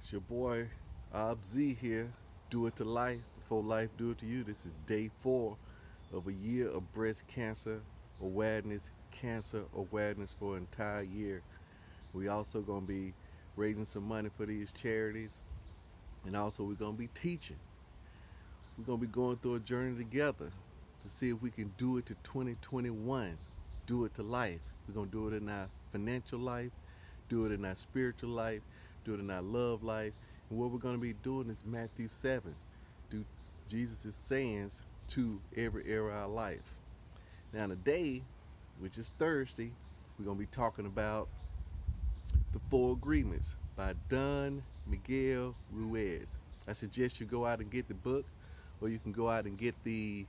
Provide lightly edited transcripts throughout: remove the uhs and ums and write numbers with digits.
It's your boy Z here. Do it to life before life do it to you. This is day 4 of a year of breast cancer awareness for an entire year. We also gonna be raising some money for these charities, and also we're gonna be teaching. We're gonna be going through a journey together to see if we can do it to 2021. Do it to life. We're gonna do it in our financial life, do it in our spiritual life, do it in our love life. And what we're going to be doing is Matthew 7. Do Jesus' sayings to every area of our life. Now, today, which is Thursday, we're going to be talking about The Four Agreements by Don Miguel Ruiz. I suggest you go out and get the book, or you can go out and get the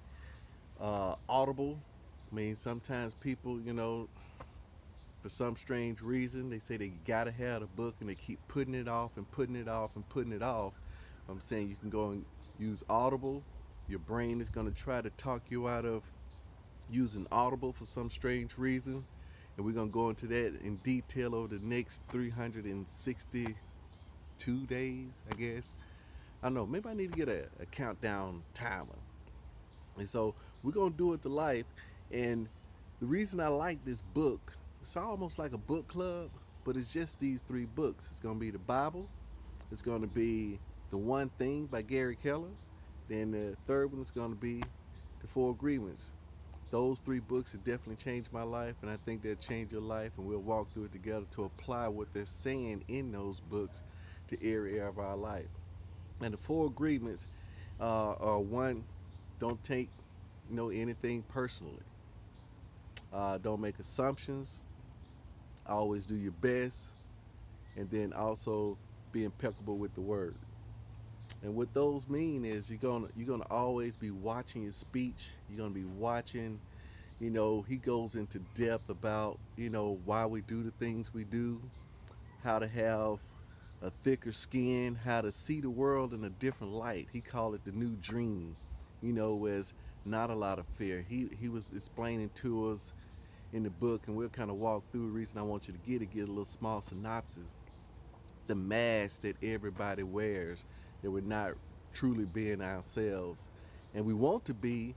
Audible. I mean, sometimes people, for some strange reason, they say they gotta have the book and they keep putting it off and putting it off and putting it off. I'm saying you can go and use Audible. Your brain is gonna try to talk you out of using Audible for some strange reason. And we're gonna go into that in detail over the next 362 days, I guess. I don't know, maybe I need to get a countdown timer. And so we're gonna do it to life. And the reason I like this book, it's almost like a book club, but it's just these 3 books. It's going to be the Bible. It's going to be The One Thing by Gary Keller. Then the third one is going to be The Four Agreements. Those 3 books have definitely changed my life, and I think they'll change your life, and we'll walk through it together to apply what they're saying in those books to every area of our life. And the 4 agreements are: one, don't take anything personally. Don't make assumptions. Always do your best, and then also be impeccable with the word. And what those mean is you're gonna always be watching your speech. You're gonna be watching. He goes into depth about why we do the things we do, how to have a thicker skin, how to see the world in a different light. He called it the new dream. Whereas not a lot of fear. He was explaining to us in the book, and we'll kind of walk through. The reason I want you to get a little small synopsis. The mask that everybody wears, that we're not truly being ourselves, and we want to be,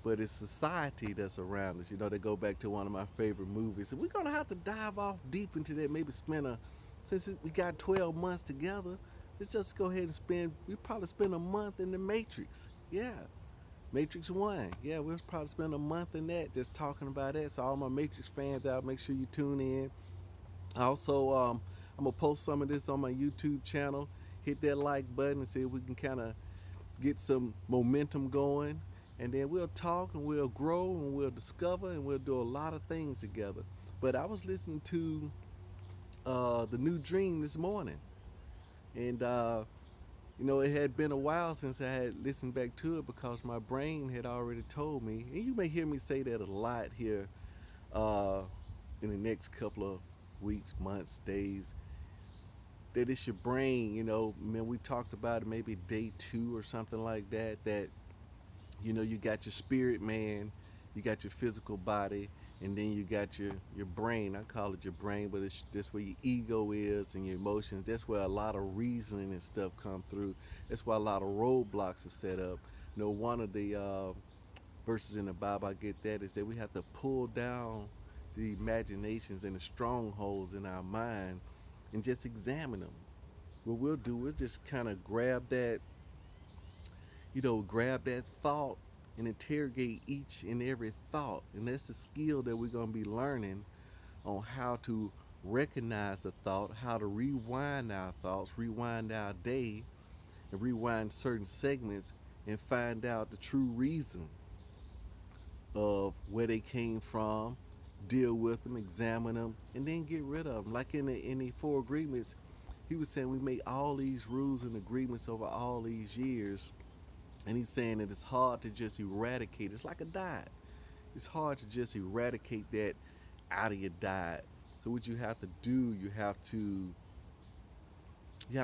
but it's society that's around us. They go back to one of my favorite movies, and we're gonna have to dive off deep into that. Maybe since we got 12 months together, let's just go ahead and we probably spend a month in the Matrix. Yeah. Matrix 1. Yeah, we'll probably spend a month in that, just talking about that. So all my Matrix fans out, make sure you tune in. Also, I'm going to post some of this on my YouTube channel. Hit that like button and see if we can kind of get some momentum going. And then we'll talk and we'll grow and we'll discover and we'll do a lot of things together. But I was listening to The New Dream this morning. And it had been a while since I had listened back to it, because my brain had already told me, and you may hear me say that a lot here in the next couple of weeks, months, days, that it's your brain. Man, we talked about it maybe day 2 or something like that, you got your spirit man, you got your physical body, and then you got your brain. I call it your brain, but that's where your ego is and your emotions. That's where a lot of reasoning and stuff come through. That's why a lot of roadblocks are set up. One of the verses in the Bible, I get that, is that we have to pull down the imaginations and the strongholds in our mind and just examine them. What we'll do is just kind of grab that thought and interrogate each and every thought. And that's the skill that we're going to be learning on how to recognize a thought, how to rewind our thoughts, rewind our day, and rewind certain segments and find out the true reason of where they came from, deal with them, examine them, and then get rid of them. Like in the 4 agreements, he was saying we make all these rules and agreements over all these years. And he's saying that it's hard to just eradicate. It's like a diet. It's hard to just eradicate that out of your diet. So what you have to do, you have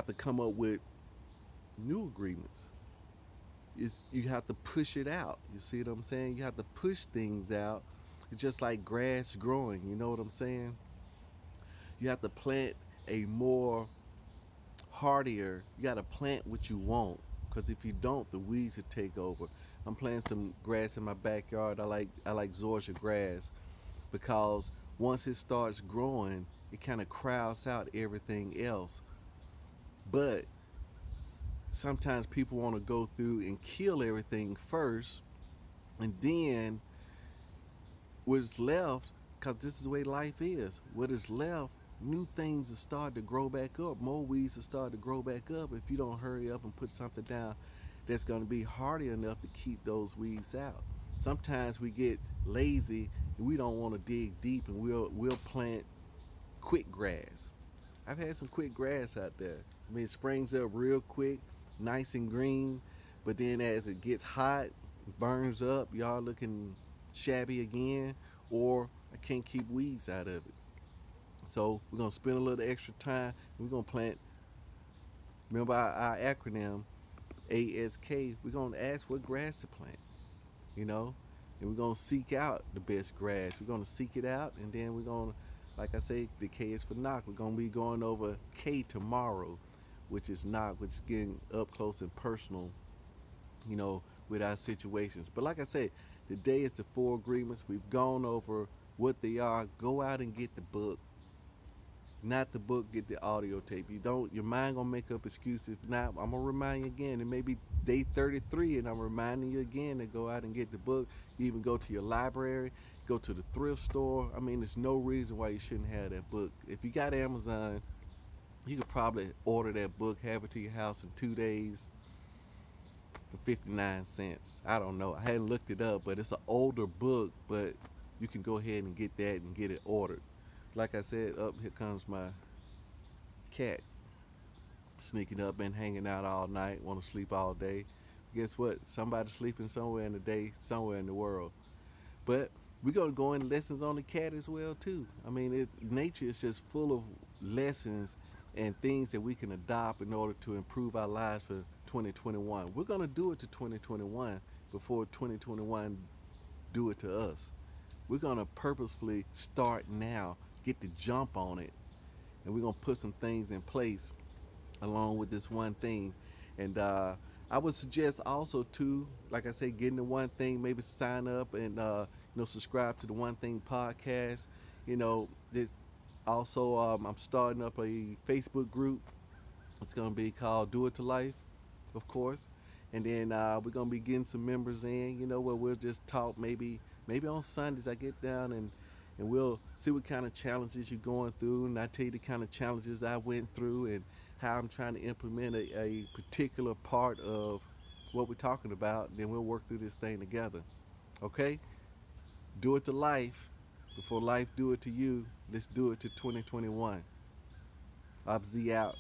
to come up with new agreements. You have to push it out. You see what I'm saying? You have to push things out. It's just like grass growing. You know what I'm saying? You have to plant a more hardier. You got to plant what you want, because if you don't, the weeds will take over. I'm planting some grass in my backyard. I like Georgia grass because once it starts growing, it kind of crowds out everything else. But sometimes people want to go through and kill everything first, and then what's left, because this is the way life is, what is left, new things will start to grow back up. More weeds will start to grow back up if you don't hurry up and put something down that's going to be hardy enough to keep those weeds out. Sometimes we get lazy and we don't want to dig deep, and we'll plant quick grass. I've had some quick grass out there. I mean, it springs up real quick, nice and green, but then as it gets hot, it burns up, y'all looking shabby again, or I can't keep weeds out of it. So we're gonna spend a little extra time. We're gonna plant. Remember our acronym ASK. We're gonna ask what grass to plant. You know, and we're gonna seek out the best grass. We're gonna seek it out, and then we're gonna, like I say, the K is for knock. We're gonna be going over K tomorrow, which is knock, which is getting up close and personal, with our situations. But like I said, today is the four agreements. We've gone over what they are. Go out and get the book. Not the book, get the audio tape. You don't, your mind gonna make up excuses. Now I'm gonna remind you again. It may be day 33, and I'm reminding you again to go out and get the book. You even go to your library, go to the thrift store. I mean, there's no reason why you shouldn't have that book. If you got Amazon, you could probably order that book, have it to your house in 2 days for 59 cents. I don't know. I hadn't looked it up, but it's an older book, but you can go ahead and get that and get it ordered. Like I said, up here comes my cat sneaking up and hanging out all night, want to sleep all day. Guess what? Somebody's sleeping somewhere in the day, somewhere in the world. But we're going to go in lessons on the cat as well too. I mean, nature is just full of lessons and things that we can adopt in order to improve our lives for 2021. We're going to do it to 2021 before 2021 do it to us. We're going to purposefully start now, get the jump on it, and we're going to put some things in place along with this one thing. And I would suggest also too, like I say, getting the one thing, maybe sign up and subscribe to the One Thing podcast. This also, I'm starting up a Facebook group. It's going to be called Do It to Life, of course. And then we're going to be getting some members in, where we'll just talk maybe on Sundays. I get down and we'll see what kind of challenges you're going through, and I tell you the kind of challenges I went through and how I'm trying to implement a particular part of what we're talking about. Then we'll work through this thing together. Okay? Do it to life before life do it to you. Let's do it to 2021. Up Z out.